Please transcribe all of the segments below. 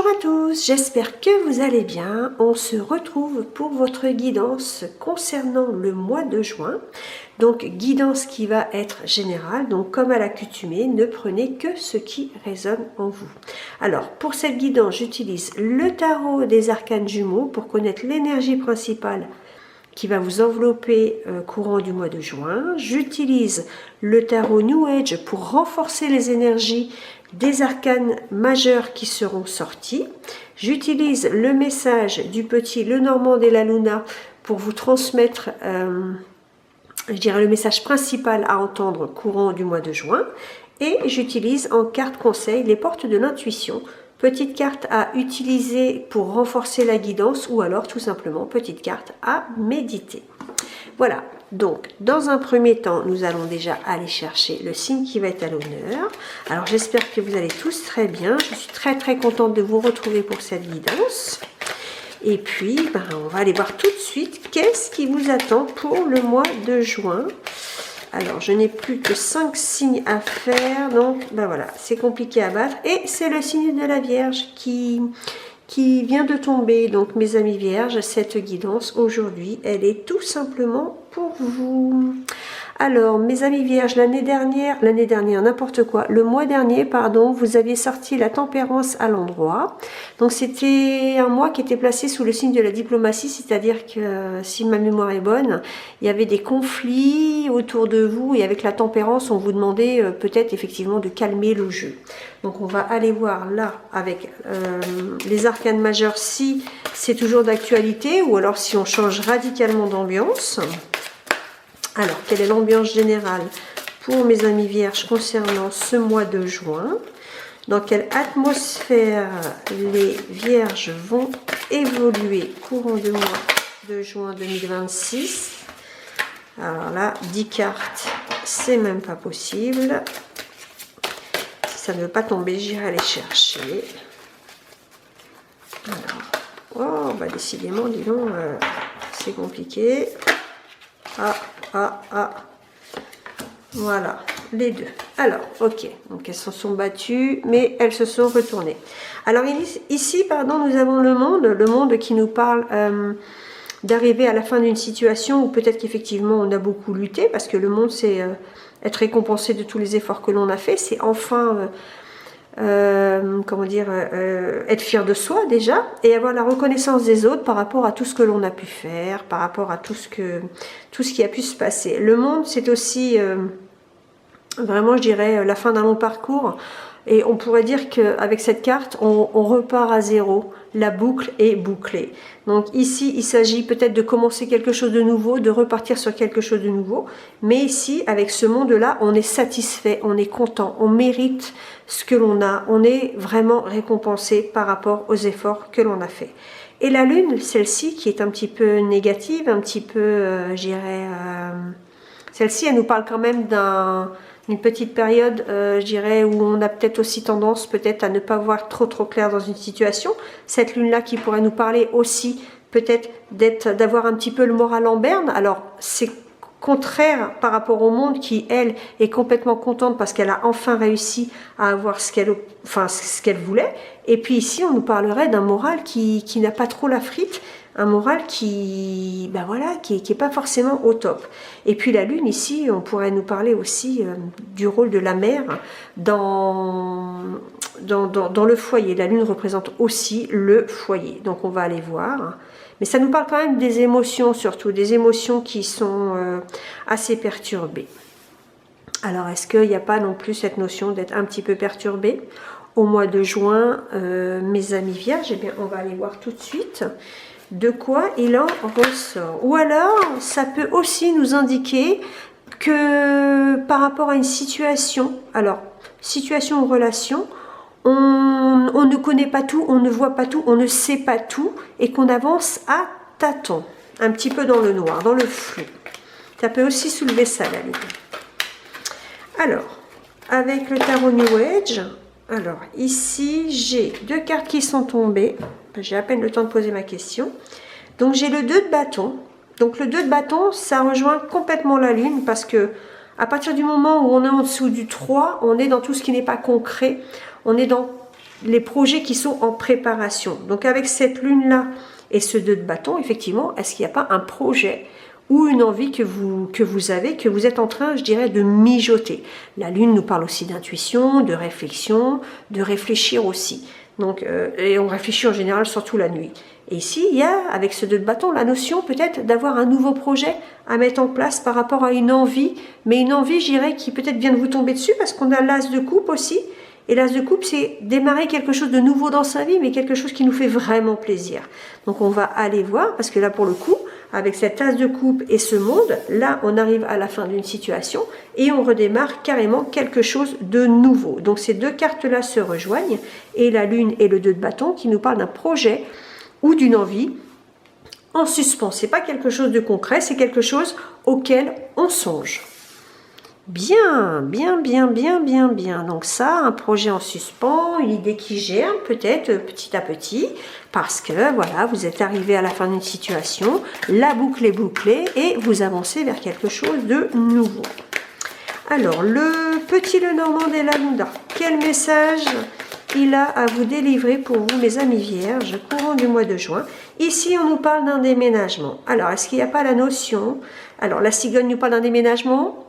Bonjour à tous, j'espère que vous allez bien. On se retrouve pour votre guidance concernant le mois de juin. Donc guidance qui va être générale, donc comme à l'accoutumée, ne prenez que ce qui résonne en vous. Alors pour cette guidance, j'utilise le tarot des arcanes jumeaux pour connaître l'énergie principale qui va vous envelopper courant du mois de juin. J'utilise le tarot New Age pour renforcer les énergies des arcanes majeurs qui seront sortis. J'utilise le message du petit Lenormand et la Luna pour vous transmettre, je dirais, le message principal à entendre courant du mois de juin. Et j'utilise en carte conseil les portes de l'intuition. Petite carte à utiliser pour renforcer la guidance ou alors tout simplement petite carte à méditer. Voilà, donc dans un premier temps, nous allons déjà aller chercher le signe qui va être à l'honneur. Alors j'espère que vous allez tous très bien. Je suis très contente de vous retrouver pour cette guidance. Et puis, on va aller voir tout de suite qu'est-ce qui vous attend pour le mois de juin. Alors, je n'ai plus que 5 signes à faire, donc voilà, c'est compliqué à battre. Et c'est le signe de la Vierge qui vient de tomber. Donc, mes amis Vierges, cette guidance aujourd'hui, elle est tout simplement pour vous. Alors, mes amis Vierges, l'année dernière, n'importe quoi, le mois dernier, pardon, vous aviez sorti la tempérance à l'endroit. Donc, c'était un mois qui était placé sous le signe de la diplomatie, c'est-à-dire que, si ma mémoire est bonne, il y avait des conflits autour de vous et avec la tempérance, on vous demandait peut-être effectivement de calmer le jeu. Donc, on va aller voir là avec les arcanes majeures si c'est toujours d'actualité ou alors si on change radicalement d'ambiance. Alors, quelle est l'ambiance générale pour mes amis vierges concernant ce mois de juin? Dans quelle atmosphère les vierges vont évoluer courant du mois de juin 2026? Alors là, 10 cartes, c'est même pas possible. Si ça ne veut pas tomber, j'irai les chercher. Alors, oh, décidément, dis donc, c'est compliqué. Voilà, les deux. Alors, ok, donc elles se sont battues, mais elles se sont retournées. Alors ici, pardon, nous avons le monde qui nous parle d'arriver à la fin d'une situation où peut-être qu'effectivement on a beaucoup lutté, parce que le monde, c'est être récompensé de tous les efforts que l'on a fait, c'est enfin... comment dire, être fier de soi déjà et avoir la reconnaissance des autres par rapport à tout ce que l'on a pu faire, par rapport à tout ce qui a pu se passer. Le monde, c'est aussi vraiment, je dirais, la fin d'un long parcours et on pourrait dire qu'avec cette carte, on repart à zéro. La boucle est bouclée. Donc ici, il s'agit peut-être de commencer quelque chose de nouveau, de repartir sur quelque chose de nouveau. Mais ici, avec ce monde-là, on est satisfait, on est content, on mérite ce que l'on a. On est vraiment récompensé par rapport aux efforts que l'on a fait. Et la lune, celle-ci, qui est un petit peu négative, un petit peu, je dirais... celle-ci, elle nous parle quand même d'une petite période, je dirais, où on a peut-être aussi tendance peut-être à ne pas voir trop clair dans une situation. Cette lune-là qui pourrait nous parler aussi peut-être d'avoir un petit peu le moral en berne. Alors, c'est contraire par rapport au monde qui, elle, est complètement contente parce qu'elle a enfin réussi à avoir ce qu'elle voulait. Et puis ici, on nous parlerait d'un moral qui n'a pas trop la frite, un moral qui est pas forcément au top. Et puis la lune ici, on pourrait nous parler aussi du rôle de la mère dans le foyer. La lune représente aussi le foyer. Donc on va aller voir. Mais ça nous parle quand même des émotions, surtout des émotions qui sont assez perturbées. Alors est-ce qu'il n'y a pas non plus cette notion d'être un petit peu perturbé au mois de juin, mes amis vierges? Eh bien, on va aller voir tout de suite de quoi il en ressort. Ou alors, ça peut aussi nous indiquer que par rapport à une situation, alors, situation ou relation, on ne connaît pas tout, on ne voit pas tout, on ne sait pas tout, et qu'on avance à tâtons, un petit peu dans le noir, dans le flou. Ça peut aussi soulever ça, la ligne. Alors, avec le tarot New Age, alors ici, j'ai 2 cartes qui sont tombées. J'ai à peine le temps de poser ma question. Donc, j'ai le 2 de bâton. Donc, le 2 de bâton, ça rejoint complètement la lune parce que à partir du moment où on est en dessous du 3, on est dans tout ce qui n'est pas concret. On est dans les projets qui sont en préparation. Donc avec cette lune-là et ce 2 de bâton, effectivement, est-ce qu'il n'y a pas un projet ou une envie que vous avez, que vous êtes en train, je dirais, de mijoter? La lune nous parle aussi d'intuition, de réflexion, de réfléchir aussi. Donc, et on réfléchit en général surtout la nuit. Et ici, il y a, avec ce 2 de bâton, la notion peut-être d'avoir un nouveau projet à mettre en place par rapport à une envie, mais une envie, je dirais, qui peut-être vient de vous tomber dessus, parce qu'on a l'as de coupe aussi. Et l'as de coupe, c'est démarrer quelque chose de nouveau dans sa vie, mais quelque chose qui nous fait vraiment plaisir. Donc on va aller voir, parce que là pour le coup, avec cette as de coupe et ce monde, là on arrive à la fin d'une situation et on redémarre carrément quelque chose de nouveau. Donc ces deux cartes-là se rejoignent, et la lune et le 2 de bâton qui nous parlent d'un projet ou d'une envie en suspens. C'est pas quelque chose de concret, c'est quelque chose auquel on songe. Bien, bien, bien, bien, bien, bien. Donc ça, un projet en suspens, une idée qui germe peut-être petit à petit, parce que voilà, vous êtes arrivé à la fin d'une situation, la boucle est bouclée et vous avancez vers quelque chose de nouveau. Alors, le petit Lenormand des Laguna, quel message il a à vous délivrer pour vous, mes amis vierges, courant du mois de juin? Ici, on nous parle d'un déménagement. Alors, est-ce qu'il n'y a pas la notion? Alors, la cigogne nous parle d'un déménagement.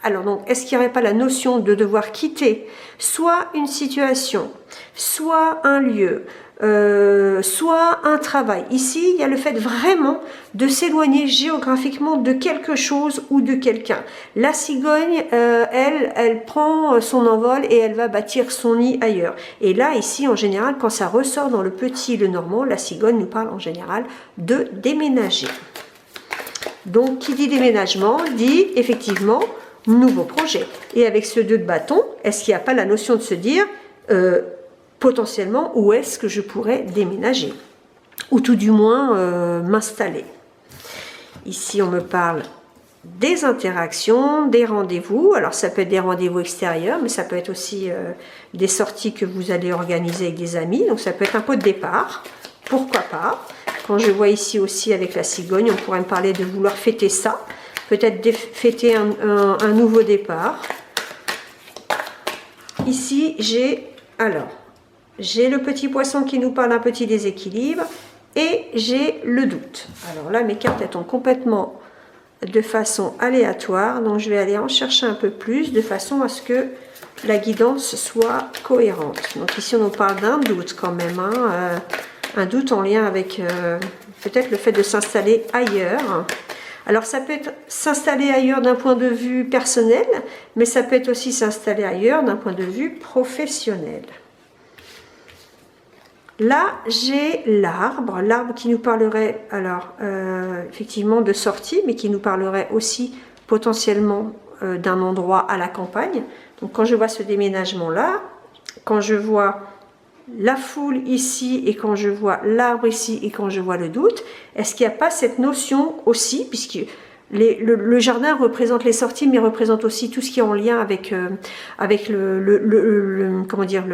Alors donc, est-ce qu'il n'y aurait pas la notion de devoir quitter soit une situation, soit un lieu, soit un travail? Ici, il y a le fait vraiment de s'éloigner géographiquement de quelque chose ou de quelqu'un. La cigogne, elle prend son envol et elle va bâtir son nid ailleurs. Et là, ici, en général, quand ça ressort dans le petit Lenormand, la cigogne nous parle en général de déménager. Donc, qui dit déménagement, dit effectivement nouveau projet. Et avec ce 2 de bâton, est-ce qu'il n'y a pas la notion de se dire potentiellement où est-ce que je pourrais déménager, ou tout du moins m'installer? Ici, on me parle des interactions, des rendez-vous. Alors ça peut être des rendez-vous extérieurs, mais ça peut être aussi des sorties que vous allez organiser avec des amis. Donc ça peut être un pot de départ, pourquoi pas. Quand je vois ici aussi avec la cigogne, on pourrait me parler de vouloir fêter ça. Peut-être fêter un nouveau départ. Ici, j'ai le petit poisson qui nous parle d'un petit déséquilibre et j'ai le doute. Alors là, mes cartes elles tombent complètement de façon aléatoire, donc je vais aller en chercher un peu plus de façon à ce que la guidance soit cohérente. Donc ici, on nous parle d'un doute quand même, hein, un doute en lien avec peut-être le fait de s'installer ailleurs. Alors ça peut être s'installer ailleurs d'un point de vue personnel, mais ça peut être aussi s'installer ailleurs d'un point de vue professionnel. Là, j'ai l'arbre qui nous parlerait, alors effectivement de sortie, mais qui nous parlerait aussi potentiellement d'un endroit à la campagne. Donc quand je vois ce déménagement-là, quand je vois la foule ici et quand je vois l'arbre ici et quand je vois le doute, est-ce qu'il n'y a pas cette notion aussi, puisque le jardin représente les sorties, mais représente aussi tout ce qui est en lien avec comment dire,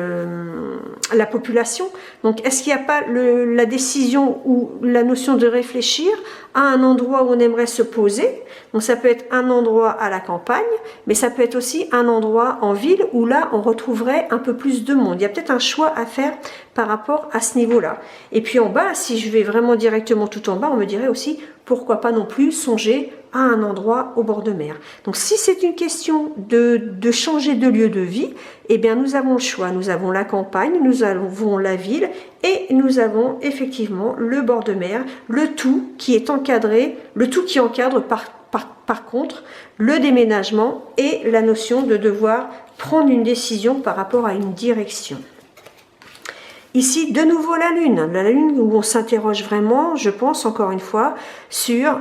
la population. Donc, est-ce qu'il n'y a pas la décision ou la notion de réfléchir à un endroit où on aimerait se poser? Donc, ça peut être un endroit à la campagne, mais ça peut être aussi un endroit en ville où là, on retrouverait un peu plus de monde. Il y a peut-être un choix à faire par rapport à ce niveau-là. Et puis en bas, si je vais vraiment directement tout en bas, on me dirait aussi, pourquoi pas non plus songer à un endroit au bord de mer. Donc si c'est une question de changer de lieu de vie, eh bien nous avons le choix. Nous avons la campagne, nous avons la ville et nous avons effectivement le bord de mer, le tout qui est encadré, le tout qui encadre par contre le déménagement et la notion de devoir prendre une décision par rapport à une direction. Ici, de nouveau la lune où on s'interroge vraiment, je pense encore une fois, sur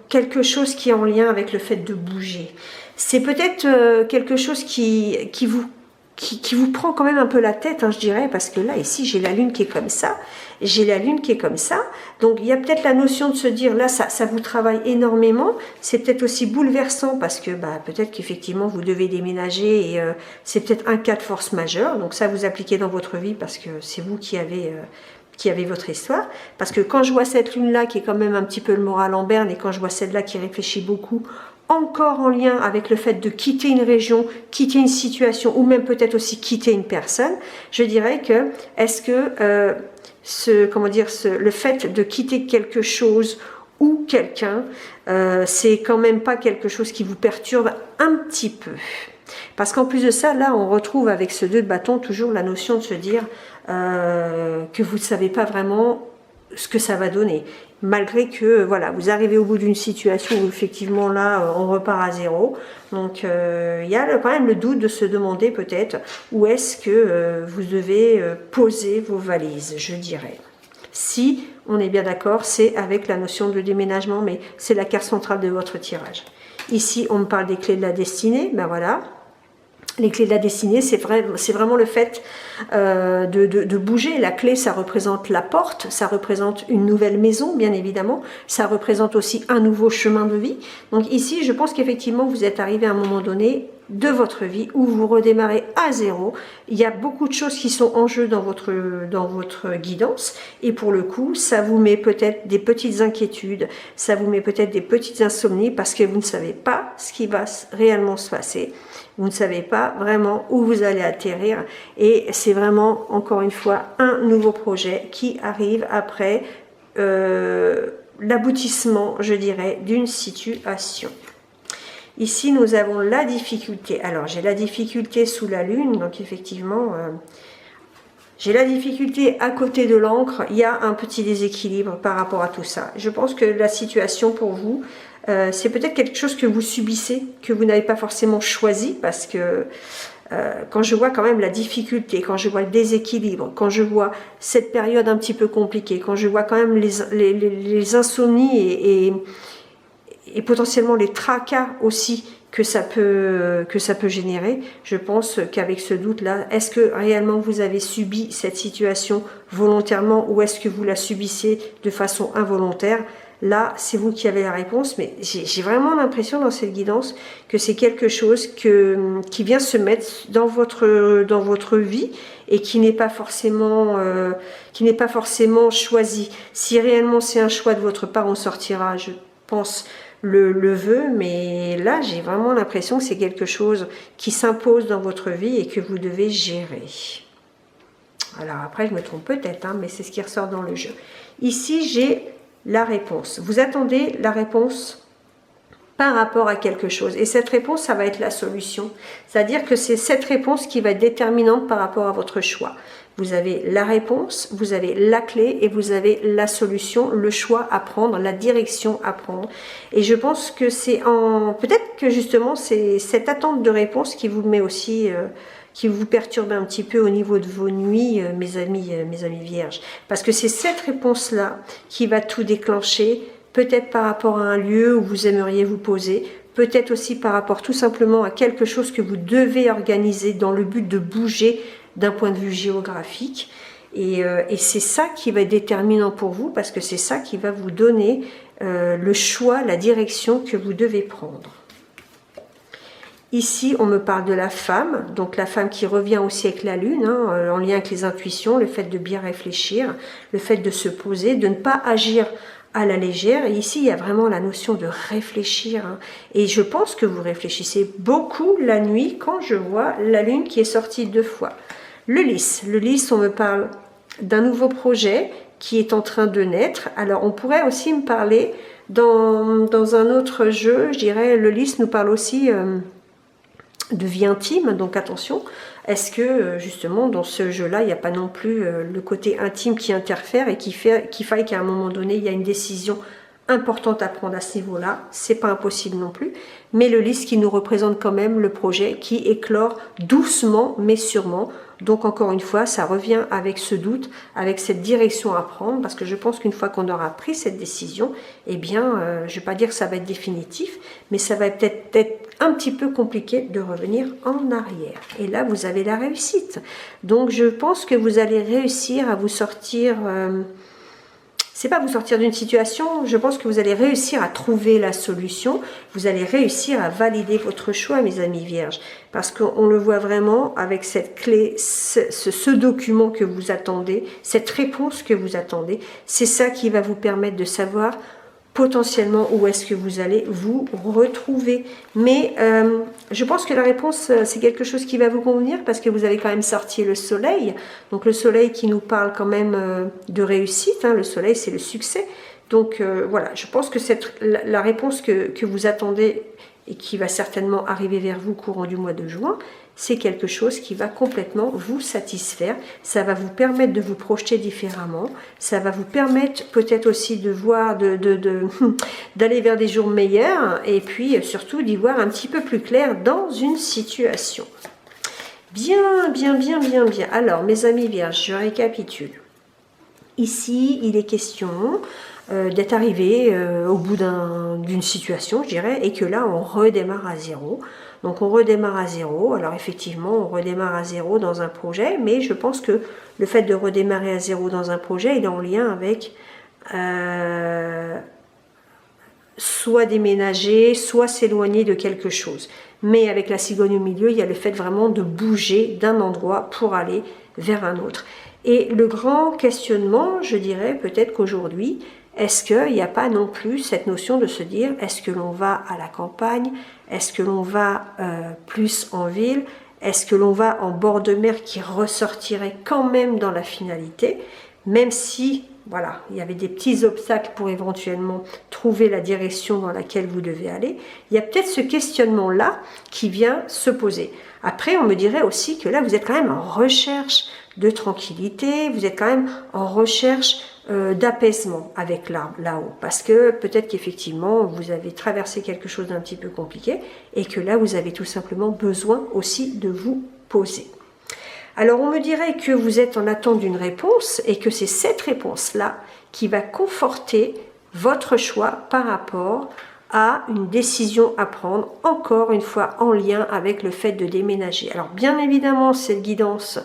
quelque chose qui est en lien avec le fait de bouger. C'est peut-être quelque chose qui vous prend quand même un peu la tête, hein, je dirais, parce que là, ici, j'ai la lune qui est comme ça, j'ai la lune qui est comme ça, donc il y a peut-être la notion de se dire, là, ça vous travaille énormément, c'est peut-être aussi bouleversant, parce que peut-être qu'effectivement, vous devez déménager, et c'est peut-être un cas de force majeure, donc ça, vous appliquez dans votre vie, parce que c'est vous qui avez votre histoire, parce que quand je vois cette lune-là, qui est quand même un petit peu le moral en berne, et quand je vois celle-là qui réfléchit beaucoup, encore en lien avec le fait de quitter une région, quitter une situation ou même peut-être aussi quitter une personne, je dirais que est-ce que le fait de quitter quelque chose ou quelqu'un, c'est quand même pas quelque chose qui vous perturbe un petit peu. Parce qu'en plus de ça, là, on retrouve avec ce 2 de bâton toujours la notion de se dire que vous ne savez pas vraiment ce que ça va donner. Malgré que, voilà, vous arrivez au bout d'une situation où effectivement là, on repart à zéro. Donc, il y a quand même le doute de se demander peut-être où est-ce que vous devez poser vos valises, je dirais. Si on est bien d'accord, c'est avec la notion de déménagement, mais c'est la carte centrale de votre tirage. Ici, on me parle des clés de la destinée, ben voilà. Les clés de la destinée, c'est vraiment le fait de bouger. La clé, ça représente la porte, ça représente une nouvelle maison, bien évidemment. Ça représente aussi un nouveau chemin de vie. Donc ici, je pense qu'effectivement, vous êtes arrivé à un moment donné de votre vie où vous redémarrez à zéro. Il y a beaucoup de choses qui sont en jeu dans votre guidance. Et pour le coup, ça vous met peut-être des petites inquiétudes, ça vous met peut-être des petites insomnies parce que vous ne savez pas ce qui va réellement se passer. Vous ne savez pas vraiment où vous allez atterrir et c'est vraiment, encore une fois, un nouveau projet qui arrive après l'aboutissement, je dirais, d'une situation. Ici, nous avons la difficulté. Alors, j'ai la difficulté sous la lune, donc effectivement, j'ai la difficulté à côté de l'encre. Il y a un petit déséquilibre par rapport à tout ça. Je pense que la situation pour vous, c'est peut-être quelque chose que vous subissez, que vous n'avez pas forcément choisi, parce que quand je vois quand même la difficulté, quand je vois le déséquilibre, quand je vois cette période un petit peu compliquée, quand je vois quand même les insomnies et potentiellement les tracas aussi que ça peut générer, je pense qu'avec ce doute-là, est-ce que réellement vous avez subi cette situation volontairement ou est-ce que vous la subissez de façon involontaire? Là, c'est vous qui avez la réponse, mais j'ai vraiment l'impression dans cette guidance que c'est quelque chose qui vient se mettre dans votre vie et qui n'est pas forcément choisi. Si réellement c'est un choix de votre part, on sortira, je pense, le vœu, mais là, j'ai vraiment l'impression que c'est quelque chose qui s'impose dans votre vie et que vous devez gérer. Alors après, je me trompe peut-être, hein, mais c'est ce qui ressort dans le jeu. Ici, j'ai la réponse. Vous attendez la réponse par rapport à quelque chose. Et cette réponse, ça va être la solution. C'est-à-dire que c'est cette réponse qui va être déterminante par rapport à votre choix. Vous avez la réponse, vous avez la clé et vous avez la solution, le choix à prendre, la direction à prendre. Et je pense que c'est peut-être que justement, c'est cette attente de réponse qui vous met aussi... qui vous perturbe un petit peu au niveau de vos nuits, mes amis vierges. Parce que c'est cette réponse-là qui va tout déclencher, peut-être par rapport à un lieu où vous aimeriez vous poser, peut-être aussi par rapport tout simplement à quelque chose que vous devez organiser dans le but de bouger d'un point de vue géographique. Et c'est ça qui va être déterminant pour vous, parce que c'est ça qui va vous donner le choix, la direction que vous devez prendre. Ici, on me parle de la femme, donc la femme qui revient aussi avec la lune, hein, en lien avec les intuitions, le fait de bien réfléchir, le fait de se poser, de ne pas agir à la légère. Et ici, il y a vraiment la notion de réfléchir. Hein. Et je pense que vous réfléchissez beaucoup la nuit quand je vois la lune qui est sortie 2 fois. Le lys, on me parle d'un nouveau projet qui est en train de naître. Alors, on pourrait aussi me parler dans un autre jeu, je dirais, le lys nous parle aussi... de vie intime, donc attention, est-ce que justement dans ce jeu-là, il n'y a pas non plus le côté intime qui interfère et qu'il faille qu'à un moment donné, il y a une décision importante à prendre à ce niveau-là, c'est pas impossible non plus, mais le lys qui nous représente quand même le projet qui éclore doucement mais sûrement. Donc encore une fois, ça revient avec ce doute, avec cette direction à prendre, parce que je pense qu'une fois qu'on aura pris cette décision, eh bien, je ne vais pas dire que ça va être définitif, mais ça va peut-être être un petit peu compliqué de revenir en arrière. Et là, vous avez la réussite. Donc je pense que vous allez réussir à vous sortir... c'est pas vous sortir d'une situation, je pense que vous allez réussir à trouver la solution, vous allez réussir à valider votre choix, mes amis vierges, parce qu'on le voit vraiment avec cette clé, ce document que vous attendez, cette réponse que vous attendez, c'est ça qui va vous permettre de savoir potentiellement où est-ce que vous allez vous retrouver. Mais je pense que la réponse, c'est quelque chose qui va vous convenir parce que vous avez quand même sorti le soleil. Donc le soleil qui nous parle quand même de réussite. Hein. Le soleil, c'est le succès. Donc voilà, je pense que la réponse que vous attendez et qui va certainement arriver vers vous courant du mois de juin, c'est quelque chose qui va complètement vous satisfaire. Ça va vous permettre de vous projeter différemment. Ça va vous permettre peut-être aussi de voir, d'aller vers des jours meilleurs et puis surtout d'y voir un petit peu plus clair dans une situation. Bien, bien, bien, bien, bien. Alors, mes amis vierges, je récapitule. Ici, il est question d'être arrivé au bout d'une situation, je dirais, et que là, on redémarre à zéro. Donc, on redémarre à zéro. Alors, effectivement, on redémarre à zéro dans un projet, mais je pense que le fait de redémarrer à zéro dans un projet, il est en lien avec soit déménager, soit s'éloigner de quelque chose. Mais avec la cigogne au milieu, il y a le fait vraiment de bouger d'un endroit pour aller vers un autre. Et le grand questionnement, je dirais peut-être qu'aujourd'hui, est-ce qu'il n'y a pas non plus cette notion de se dire, est-ce que l'on va à la campagne, est-ce que l'on va plus en ville, est-ce que l'on va en bord de mer qui ressortirait quand même dans la finalité, même si, voilà, il y avait des petits obstacles pour éventuellement trouver la direction dans laquelle vous devez aller. Il y a peut-être ce questionnement-là qui vient se poser. Après, on me dirait aussi que là, vous êtes quand même en recherche de tranquillité, vous êtes quand même en recherche d'apaisement avec là-haut. Parce que peut-être qu'effectivement, vous avez traversé quelque chose d'un petit peu compliqué et que là, vous avez tout simplement besoin aussi de vous poser. Alors, on me dirait que vous êtes en attente d'une réponse et que c'est cette réponse-là qui va conforter votre choix par rapport à une décision à prendre, encore une fois en lien avec le fait de déménager. Alors, bien évidemment, cette guidance,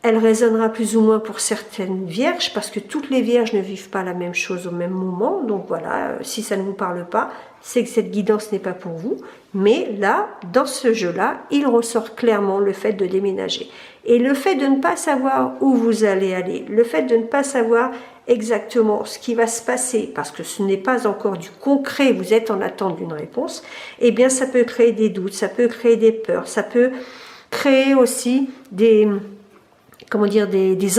elle résonnera plus ou moins pour certaines vierges, parce que toutes les vierges ne vivent pas la même chose au même moment. Donc voilà, si ça ne vous parle pas, c'est que cette guidance n'est pas pour vous. Mais là, dans ce jeu-là, il ressort clairement le fait de déménager. Et le fait de ne pas savoir où vous allez aller, le fait de ne pas savoir exactement ce qui va se passer, parce que ce n'est pas encore du concret, vous êtes en attente d'une réponse, eh bien ça peut créer des doutes, ça peut créer des peurs, ça peut créer aussi des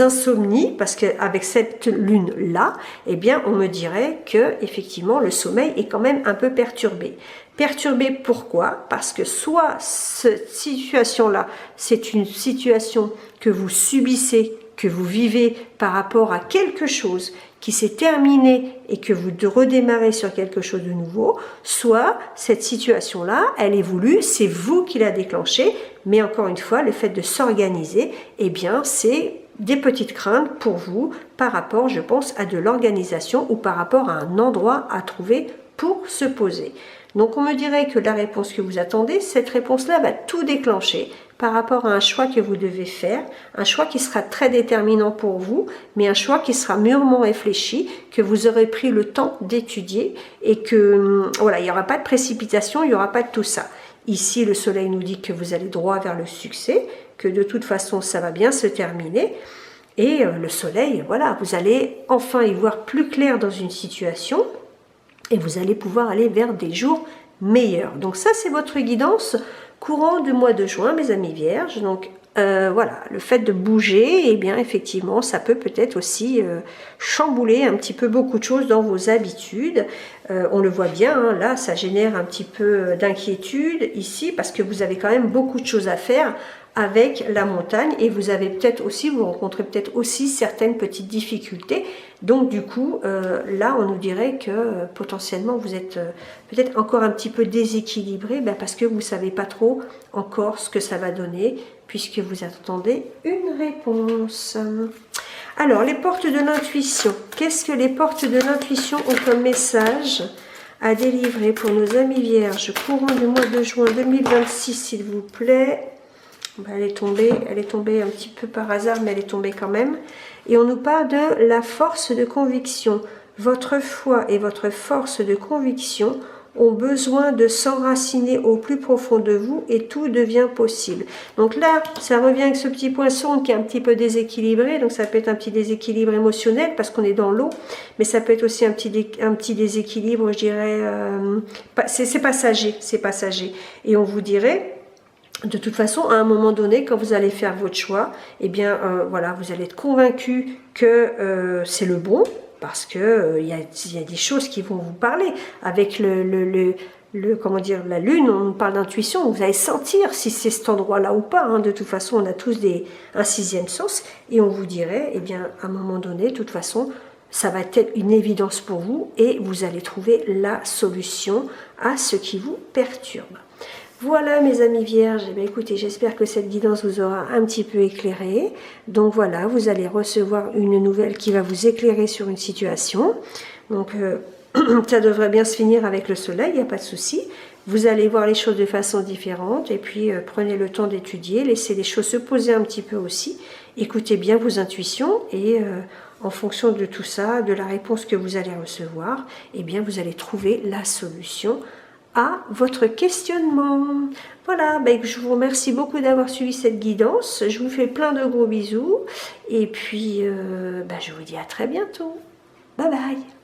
insomnies, parce qu'avec cette lune-là, eh bien, on me dirait que effectivement le sommeil est quand même un peu perturbé. Perturbé pourquoi? Parce que soit cette situation-là, c'est une situation que vous subissez, que vous vivez par rapport à quelque chose qui s'est terminé et que vous redémarrez sur quelque chose de nouveau, soit cette situation-là, elle est voulue, c'est vous qui la déclenchez, mais encore une fois, le fait de s'organiser, eh bien, c'est des petites craintes pour vous par rapport, je pense, à de l'organisation ou par rapport à un endroit à trouver pour se poser. Donc, on me dirait que la réponse que vous attendez, cette réponse-là va tout déclencher par rapport à un choix que vous devez faire, un choix qui sera très déterminant pour vous, mais un choix qui sera mûrement réfléchi, que vous aurez pris le temps d'étudier et que, voilà, il n'y aura pas de précipitation, il n'y aura pas de tout ça. Ici, le soleil nous dit que vous allez droit vers le succès, que de toute façon, ça va bien se terminer. Et le soleil, voilà, vous allez enfin y voir plus clair dans une situation et vous allez pouvoir aller vers des jours meilleurs. Donc ça, c'est votre guidance courant du mois de juin, mes amis vierges. Donc voilà, le fait de bouger, eh bien effectivement, ça peut peut-être aussi chambouler un petit peu beaucoup de choses dans vos habitudes. On le voit bien, hein, là, ça génère un petit peu d'inquiétude ici, parce que vous avez quand même beaucoup de choses à faire avec la montagne, et vous avez peut-être aussi, vous rencontrez peut-être aussi certaines petites difficultés. Donc du coup, là, on nous dirait que potentiellement, vous êtes peut-être encore un petit peu déséquilibré, parce que vous ne savez pas trop encore ce que ça va donner, puisque vous attendez une réponse. Alors, les portes de l'intuition. Qu'est-ce que les portes de l'intuition ont comme message à délivrer pour nos amis vierges courant du mois de juin 2026, s'il vous plaît? Elle est tombée un petit peu par hasard, mais elle est tombée quand même. Et on nous parle de la force de conviction. Votre foi et votre force de conviction ont besoin de s'enraciner au plus profond de vous et tout devient possible. Donc là, ça revient avec ce petit poisson qui est un petit peu déséquilibré, donc ça peut être un petit déséquilibre émotionnel parce qu'on est dans l'eau, mais ça peut être aussi un petit déséquilibre, je dirais, c'est passager, c'est passager. Et on vous dirait, de toute façon, à un moment donné, quand vous allez faire votre choix, eh bien, voilà, vous allez être convaincu que c'est le bon, parce que y a des choses qui vont vous parler. Avec comment dire, la lune, on nous parle d'intuition, vous allez sentir si c'est cet endroit-là ou pas. Hein. De toute façon, on a tous un sixième sens, et on vous dirait, eh bien, à un moment donné, de toute façon, ça va être une évidence pour vous, et vous allez trouver la solution à ce qui vous perturbe. Voilà mes amis vierges, eh bien, écoutez, j'espère que cette guidance vous aura un petit peu éclairé. Donc voilà, vous allez recevoir une nouvelle qui va vous éclairer sur une situation. Donc ça devrait bien se finir avec le soleil, il n'y a pas de souci. Vous allez voir les choses de façon différente et puis prenez le temps d'étudier, laissez les choses se poser un petit peu aussi. Écoutez bien vos intuitions et en fonction de tout ça, de la réponse que vous allez recevoir, eh bien vous allez trouver la solution à votre questionnement. Voilà, ben, je vous remercie beaucoup d'avoir suivi cette guidance. Je vous fais plein de gros bisous. Et puis, ben, je vous dis à très bientôt. Bye bye.